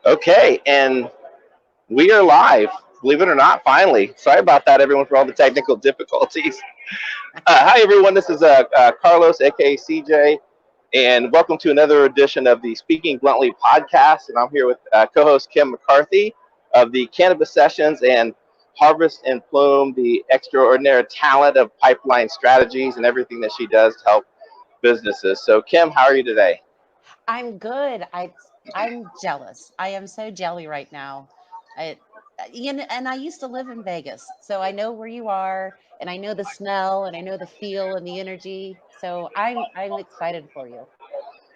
Okay, and we are live. Believe it or not, finally. Sorry about that, everyone, for all the technical difficulties. Hi, everyone. This is Carlos, aka CJ, and welcome to another edition of the Speaking Bluntly podcast. And I'm here with co-host Kim McCarthy of the Cannabis Sessions and Harvest and Plume, the extraordinary talent of pipeline strategies and everything that she does to help businesses. So, Kim, how are you today? I'm good. I'm jealous. I am so jelly right now. I and I used to live in Vegas, so I know where you are, and I know the smell, and I know the feel and the energy. So I'm excited for you.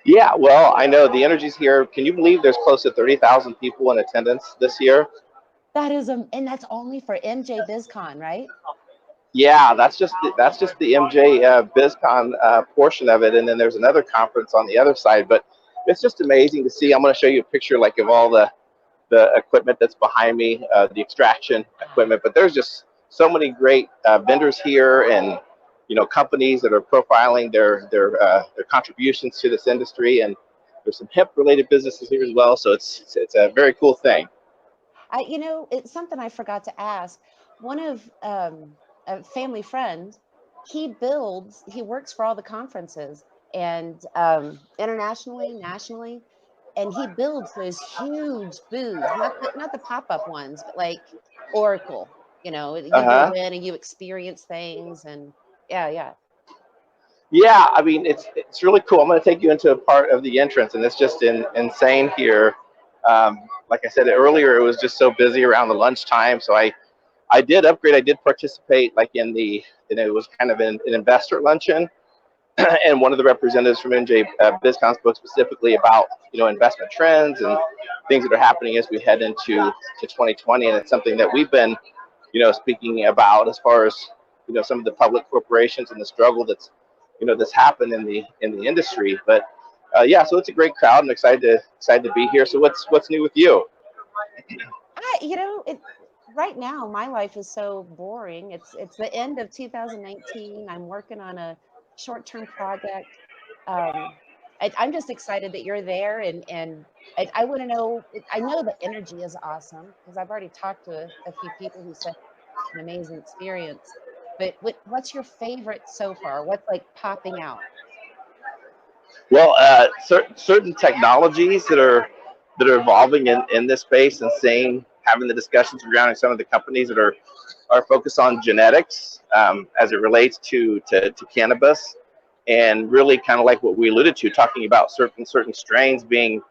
Yeah, well, I know the energy's here. Can you believe there's close to 30,000 people in attendance this year? And that's only for MJ BizCon, right? Yeah, that's just the MJ BizCon portion of it, and then there's another conference on the other side. But it's just amazing to see. I'm going to show you a picture like of all the equipment that's behind me, the extraction Wow. equipment. But there's just so many great vendors here, and companies that are profiling their contributions to this industry, and there's some hemp related businesses here as well. So it's a very cool thing. It's something I forgot to ask. One of a family friend, he works for all the conferences and internationally, nationally, and he builds those huge booths, not the pop-up ones, but like Oracle. Uh You go huh. in and you experience things, and yeah, yeah. Yeah, I mean it's really cool. I'm going to take you into a part of the entrance, and it's just insane here. Like I said earlier, it was just so busy around the lunchtime, so I did upgrade. I did participate like and it was kind of an investor luncheon, and one of the representatives from NJ BizCon spoke specifically about investment trends and things that are happening as we head into 2020, and it's something that we've been speaking about as far as some of the public corporations and the struggle that's happened in the industry. But yeah, so it's a great crowd. I'm excited to be here. So what's new with you? It right now my life is so boring. It's the end of 2019. I'm working on a short-term project. Um, I'm just excited that you're there, and I want to know. I know the energy is awesome because I've already talked to a few people who said it's an amazing experience. But what's your favorite so far? What's like popping out? Well, certain technologies that are evolving in this space, and saying having the discussions surrounding some of the companies that are focused on genetics as it relates to cannabis, and really kind of like what we alluded to, talking about certain strains being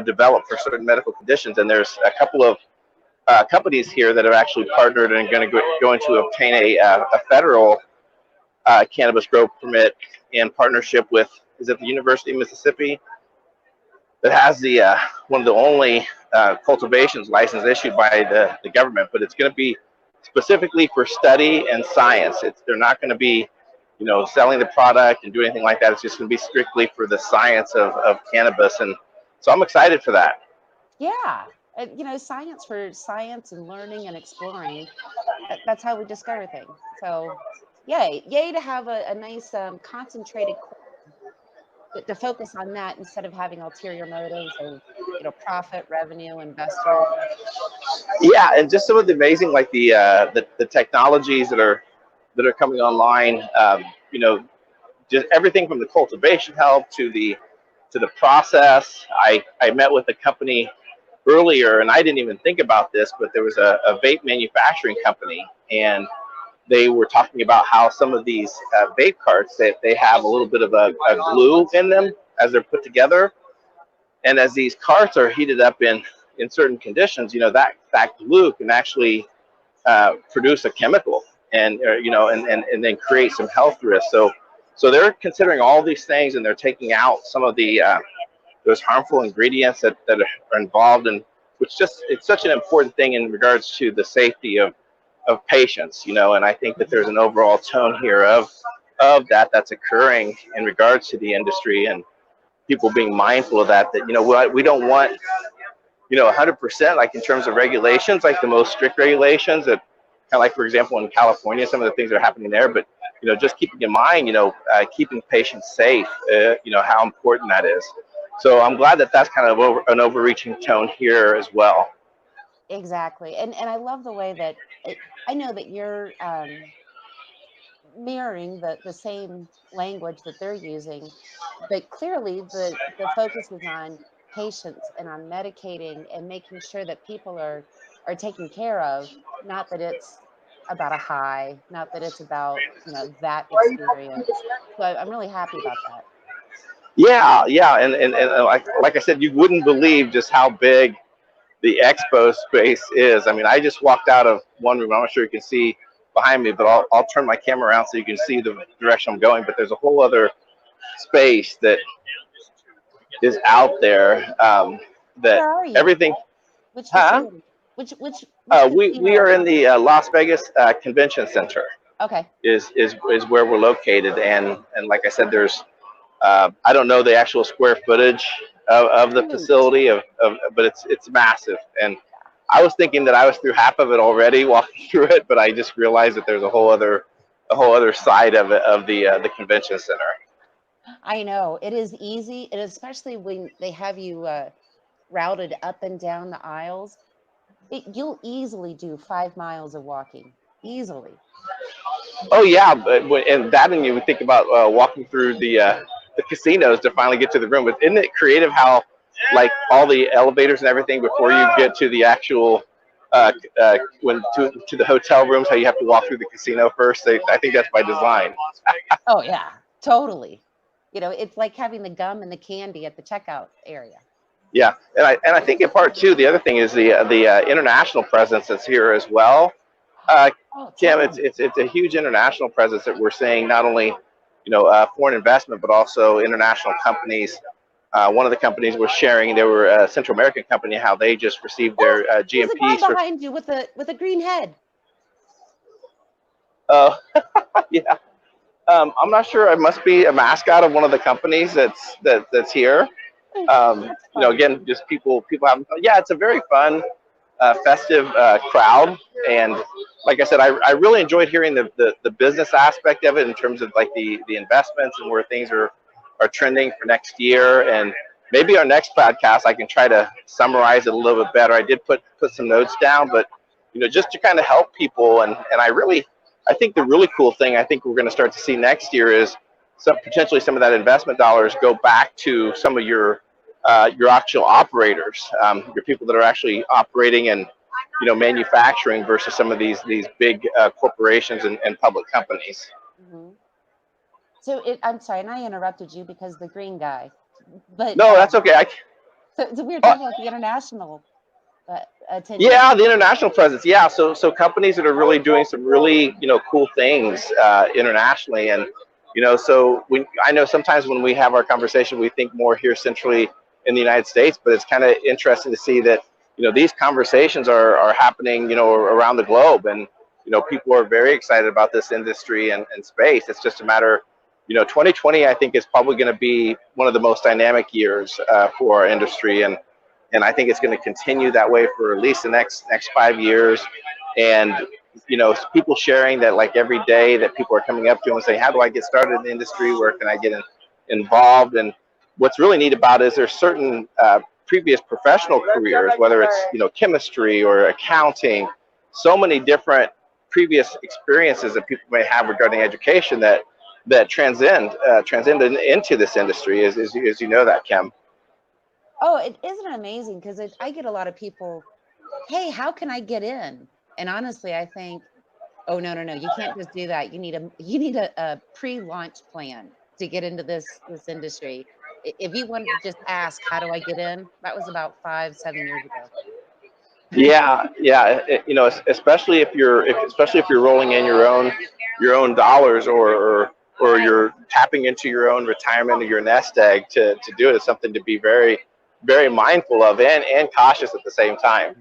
developed for certain medical conditions. And there's a couple of companies here that are actually partnered and going to going to obtain a federal cannabis grow permit in partnership with, is it the University of Mississippi, that has the one of the only cultivations license issued by the government. But it's going to be specifically for study and science. They're not going to be selling the product and do anything like that. It's just going to be strictly for the science of cannabis. And so I'm excited for that. Yeah, science for science and learning and exploring. That's how we discover things. So, yay to have a nice concentrated to focus on that instead of having ulterior motives of profit, revenue, investors. Yeah, and just some of the amazing, like the technologies that are coming online. Just everything from the cultivation help to the process. I met with a company earlier, and I didn't even think about this, but there was a vape manufacturing company, and they were talking about how some of these vape carts, they have a little bit of a glue in them as they're put together, and as these carts are heated up in certain conditions, that glue can actually produce a chemical, and and then create some health risks. So they're considering all these things, and they're taking out some of the those harmful ingredients that are involved in, which just it's such an important thing in regards to the safety of patients. And I think that there's Mhm. an overall tone here of that's occurring in regards to the industry, and people being mindful of that we don't want 100%, like in terms of regulations, like the most strict regulations that kind of like, for example, in California, some of the things that are happening there. But just keeping in mind, keeping patients safe, how important that is. So I'm glad that that's kind of an overreaching tone here as well. Exactly. And I love the way that I know that you're mirroring the same language that they're using, but clearly the focus is on patients and on medicating and making sure that people are taken care of, not that it's about a high, not that it's about, that experience. So I'm really happy about that. Yeah, yeah, and like I said, you wouldn't believe just how big the expo space is. I mean, I just walked out of one room. I'm not sure you can see behind me, but I'll turn my camera around so you can see the direction I'm going. But there's a whole other space that is out there. That Where are you? everything, Which huh? facility? Which We casino are are in you the Las Vegas Convention Center. in? Okay. Is where we're located, and like I said, there's I don't know the actual square footage of the Huge. facility but it's massive. And I was thinking that I was through half of it already walking through it, but I just realized that there's a whole other side of it, of the convention center. I know it is easy, and especially when they have you routed up and down the aisles, you'll easily do 5 miles of walking. Easily. Oh yeah, and that, and you would think about walking through the casinos to finally get to the room. But isn't it creative how like all the elevators and everything before you get to the actual when to the hotel rooms, how you have to walk through the casino first? I think that's by design. Oh yeah, totally. It's like having the gum and the candy at the checkout area. Yeah, and I think in part two, the other thing is the international presence that's here as well. Uh, Oh, Kim, tell it's me. it's it's a huge international presence that we're seeing, not only foreign investment, but also international companies. One of the companies was sharing, they were a Central American company, how they just received Oh, their there's a GMP. guy behind you with a green head. Uh, yeah, I'm not sure. It must be a mascot of one of the companies that's here. That's fun. Again, just people have. Yeah, it's a very fun, festive crowd, and like I said, I really enjoyed hearing the business aspect of it in terms of like the investments and where things are trending for next year. And maybe our next podcast I can try to summarize it a little bit better. I did put some notes down, but just to kind of help people. And I think the really cool thing I think we're going to start to see next year is potentially some of that investment dollars go back to some of your actual operators, your people that are actually operating and manufacturing versus some of these big corporations and public companies. Hmm. So I'm sorry, and I interrupted you because the green guy, but No, that's okay. so we were Oh, talking about the international attendees. yeah, the international presence. Yeah, so companies that are really doing some really cool things internationally. And so I know sometimes when we have our conversation, we think more here centrally in the United States, but it's kind of interesting to see that these conversations are happening around the globe. And people are very excited about this industry and space. It's just a matter. 2020 I think is probably going to be one of the most dynamic years for our industry, and I think it's going to continue that way for at least the next 5 years. And people sharing that, like, every day that people are coming up to them and saying, "How do I get started in the industry? Where can I get involved?" And what's really neat about it is there's certain previous professional careers, whether it's chemistry or accounting, so many different previous experiences that people may have regarding education that transcend into this industry, as you know that, Kim. Oh, it isn't amazing because I get a lot of people, hey, how can I get in? And honestly, I think, oh no, no, no, you can't just do that. You need a pre-launch plan to get into this industry. If you wanted to just ask, how do I get in? That was about 5, 7 years ago. Yeah, yeah. Especially if you're rolling in your own dollars, or you're tapping into your own retirement or your nest egg to do it, is something to be very very mindful of and cautious at the same time.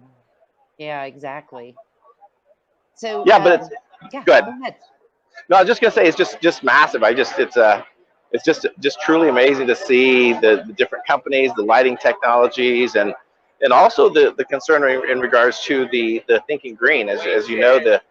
Yeah, exactly. So, Yeah, but it's yeah, good. go ahead. No, I was just gonna say it's just massive. It's just truly amazing to see the different companies, the lighting technologies, and also the concern in regards to the thinking green. As you know, the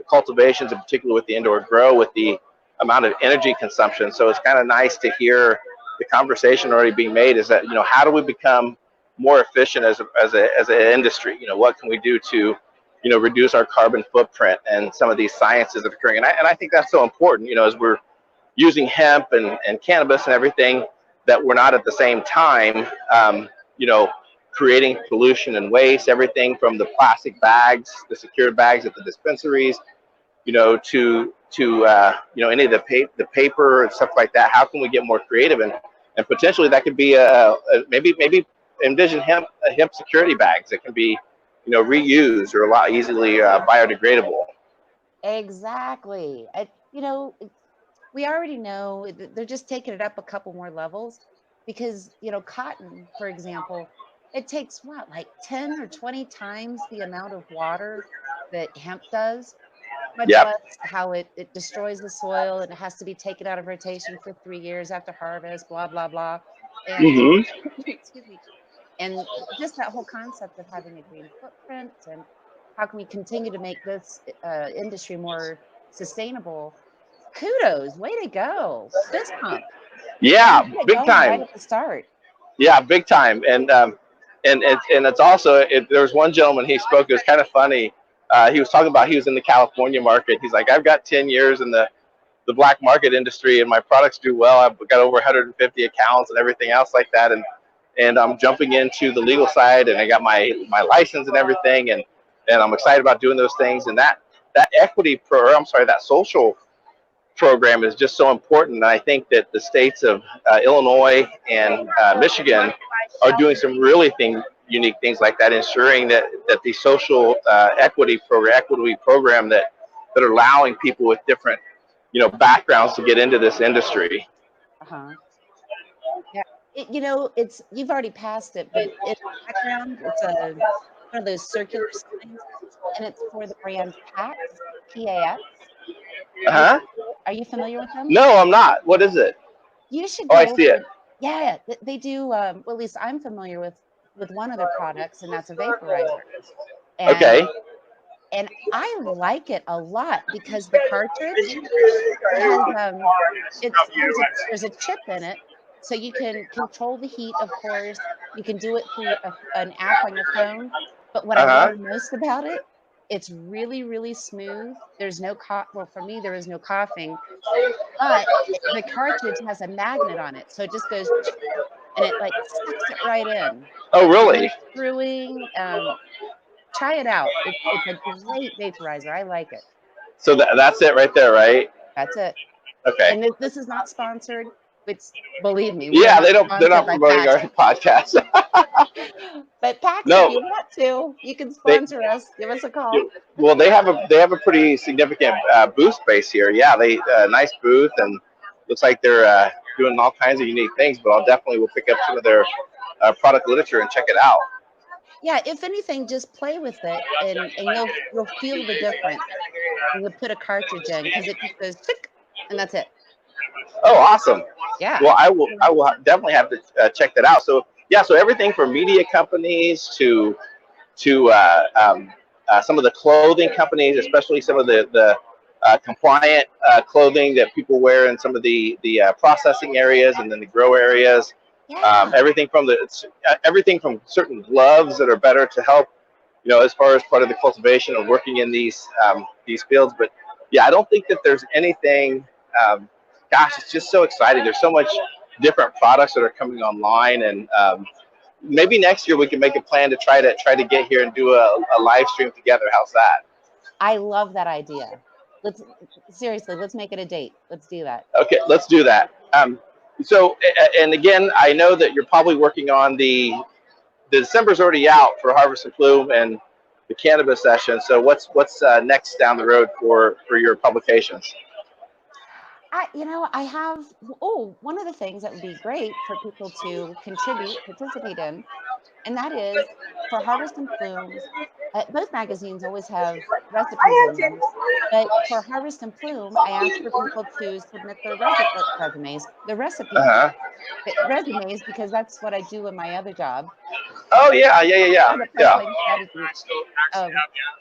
cultivations, in particular with the indoor grow, with the amount of energy consumption. So it's kind of nice to hear the conversation already being made is that, how do we become more efficient as an industry? What can we do to, reduce our carbon footprint and some of these sciences that are occurring? And I think that's so important, as we're using hemp and cannabis and everything, that we're not at the same time, you know, creating pollution and waste, everything from the plastic bags, the secured bags at the dispensaries, to any of the paper and stuff like that. How can we get more creative, and potentially that could be maybe envision hemp security bags that can be reused or a lot easily biodegradable. Exactly. We already know they're just taking it up a couple more levels because, cotton, for example, it takes what, like 10 or 20 times the amount of water that hemp does, much Yep. less how it destroys the soil and it has to be taken out of rotation for 3 years after harvest, blah, blah, blah. And Hmm. excuse me. And just that whole concept of having a green footprint and how can we continue to make this industry more sustainable. Kudos, way to go. Fist pump. Yeah, You get it big going right time. at the start. Yeah, big time. And it's also there was one gentleman he spoke. It was kind of funny. He was talking about he was in the California market. He's like, I've got 10 years in the black market industry, and my products do well. I've got over 150 accounts and everything else like that, and I'm jumping into the legal side, and I got my license and everything, and I'm excited about doing those things. And that that social program is just so important. And I think that the states of Illinois and Michigan are doing some really unique things like that, ensuring that the social equity program that are allowing people with different backgrounds to get into this industry. Uh-huh. Yeah. It's you've already passed it, but in the background, it's one of those circular signs, and it's for the brand PAX, PAX. Are you Uh-huh. are you familiar with them? No, I'm not. What is it? You should Oh, I go see it. over. Yeah, they do. Well, at least I'm familiar with one of their products, and that's a vaporizer. And Okay. and I like it a lot because the cartridge, it has there's a chip in it, so you can control the heat, of course. You can do it through an app on your phone. But what I love Uh-huh. most about it, it's really, really smooth. There's no well, for me, there is no coughing, but the cartridge has a magnet on it, so it just goes and it like sucks it right in. Oh, So there's no really? screwing. Try it out. It's a great vaporizer. I like it. So that's it right there, right? That's it. Okay. And this is not sponsored. It's Believe me, we are Yeah, not they're sponsored not by promoting PAX. our podcast. But PAX, if No, you want to, you can they sponsor us. Give us a call. well they have a pretty significant booth space here. Yeah, they nice booth, and looks like they're doing all kinds of unique things. But I'll definitely will pick up some of their product literature and check it out. Yeah, if anything, just play with it and you'll feel the difference when you put a cartridge in because it just goes tick and that's it. Oh, awesome. Yeah. Well, I will definitely have to check that out. So yeah, so everything from media companies to some of the clothing companies, especially some of the compliant clothing that people wear in some of the processing areas and then the grow areas. Yeah. Everything from certain gloves that are better to help, as far as part of the cultivation of working in these fields. But yeah, I don't think that there's anything. Gosh, it's just so exciting. There's so much different products that are coming online, and maybe next year we can make a plan to try to get here and do a live stream together. How's that? I love that idea. Let's seriously, let's make it a date. Let's do that. Okay, let's do that. And again, I know that you're probably working on the December's already out for Harvest and Plume and the cannabis session. So what's next down the road for your publications? I have, one of the things that would be great for people to participate in, and that is for Harvest and Plume. Both magazines always have recipes in them, but for Harvest and Plume, I ask for people to submit their recipes, Uh-huh. resumes, because that's what I do in my other job. Oh yeah, yeah, yeah, yeah, Kind of yeah. pipeline strategies.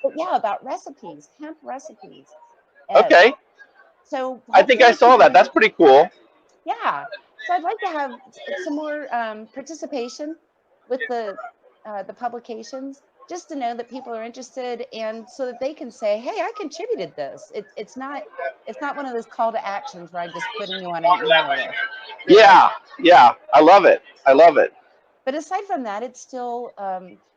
But yeah, about recipes, hemp recipes. Uh, Okay, so I think I hopefully, saw that. That's pretty cool. yeah. So I'd like to have some more participation with the publications, just to know that people are interested, and so that they can say, "Hey, I contributed this." It's not one of those call to actions where I'm just putting you on an email list, you know. Yeah, yeah, I love it. I love it. But aside from that, it's still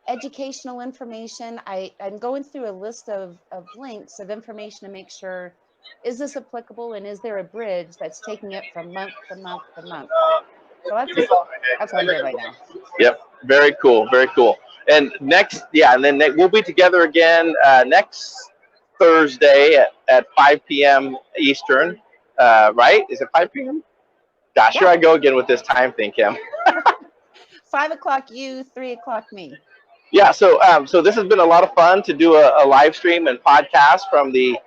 educational information. I'm going through a list of links of information to make sure, is this applicable, and is there a bridge that's taking it from month to month to month. So that's what I'm doing right now. Yep, very cool, very cool. And and then we'll be together again next Thursday at 5 p.m. Eastern, right? Is it 5 p.m.? Gosh, here Yeah. I go again with this time thing, Kim. 5 o'clock you, 3 o'clock me. Yeah, so this has been a lot of fun to do a live stream and podcast from the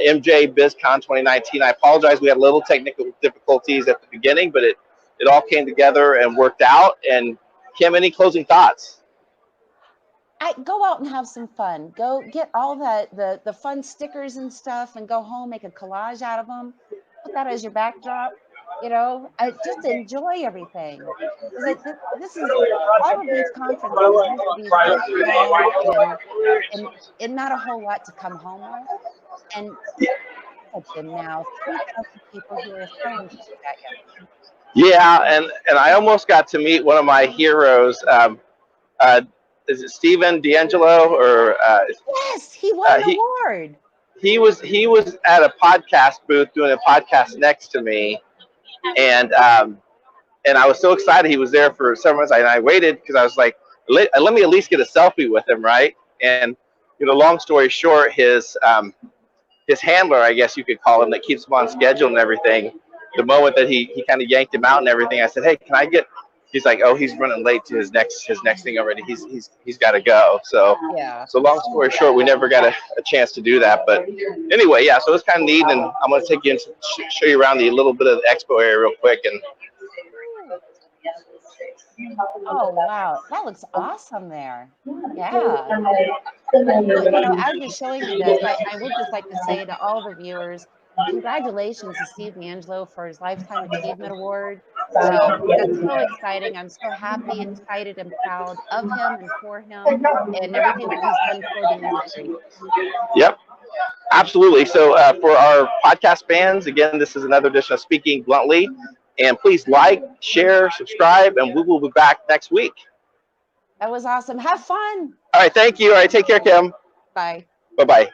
MJ BizCon 2019. I apologize, we had a little technical difficulties at the beginning, but it all came together and worked out. And Kim, any closing thoughts? Go out and have some fun. Go get all the fun stickers and stuff, and go home, make a collage out of them. Put that as your backdrop. You know, just enjoy everything. This is all of these conferences used to be so small and not a whole lot to come home with. And at them now, 3,000 people who are so into that. Yeah, and I almost got to meet one of my heroes. Is it Steven D'Angelo or? Yes, he won an award. He was at a podcast booth doing a podcast next to me, and I was so excited he was there for several months. And I waited because I was like, let me at least get a selfie with him, right? And long story short, his handler, I guess you could call him, that keeps him on schedule and everything. The moment that he kind of yanked him out and everything, I said, "Hey, can I get?" He's like, "Oh, he's running late to his next thing already. He's got to go." So yeah. So long story short, we never got a chance to do that. But anyway, yeah. So it's kind of neat, and I'm going to take you and show you around the little bit of the expo area real quick. And oh wow, that looks awesome there. Yeah. Well, as you're showing me this, I would just like to say to all the viewers, congratulations to Steve D'Angelo for his Lifetime Achievement Award. That's so exciting. I'm so happy, excited, and proud of him and for him and everything that he's done for the industry. Yep, absolutely. So for our podcast fans, again, this is another edition of Speaking Bluntly. And please like, share, subscribe, and we will be back next week. That was awesome. Have fun. All right, thank you. All right, take care, Kim. Bye. Bye-bye.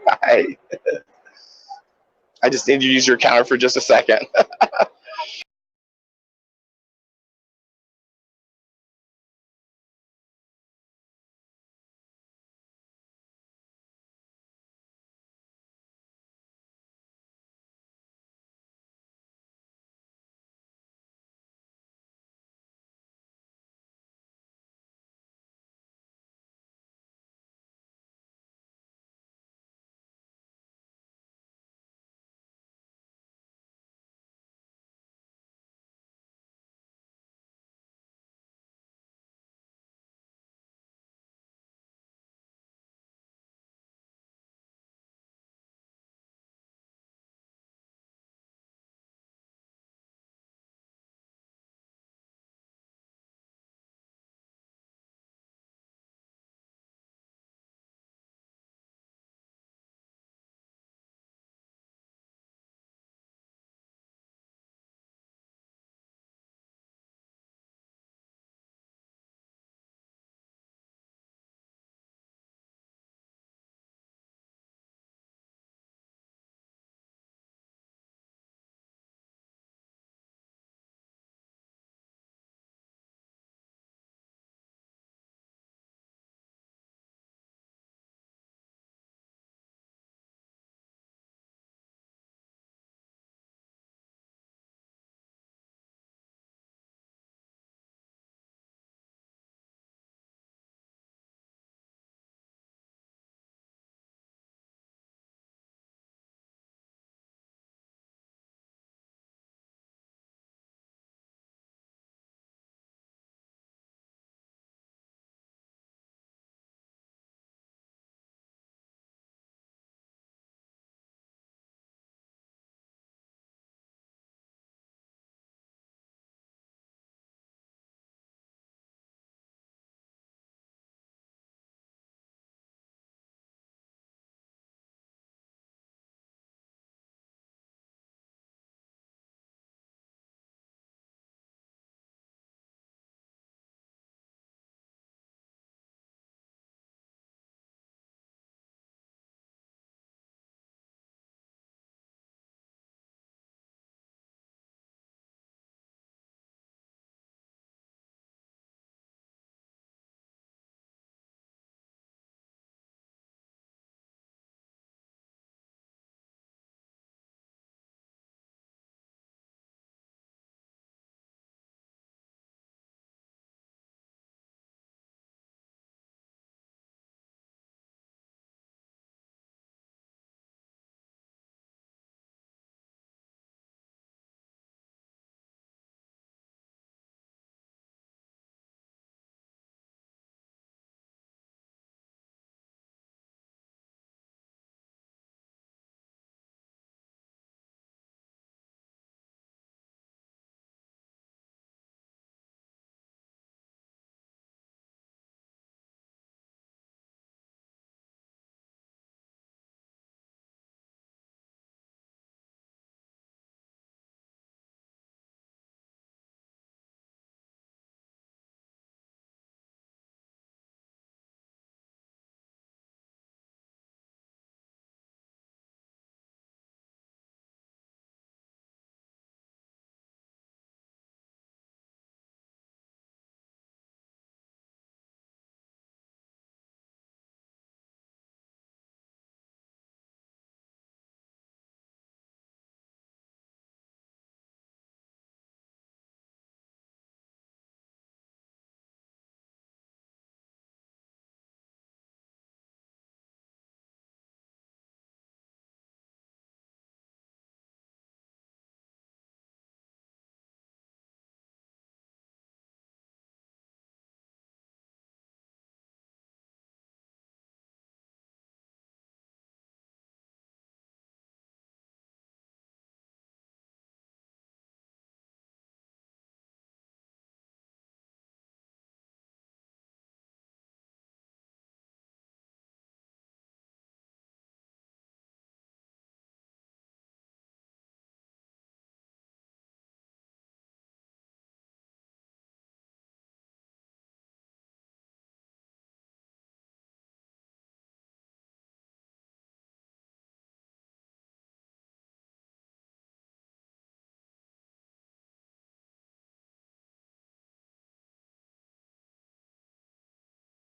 Hi. I just need you to use your counter for just a second.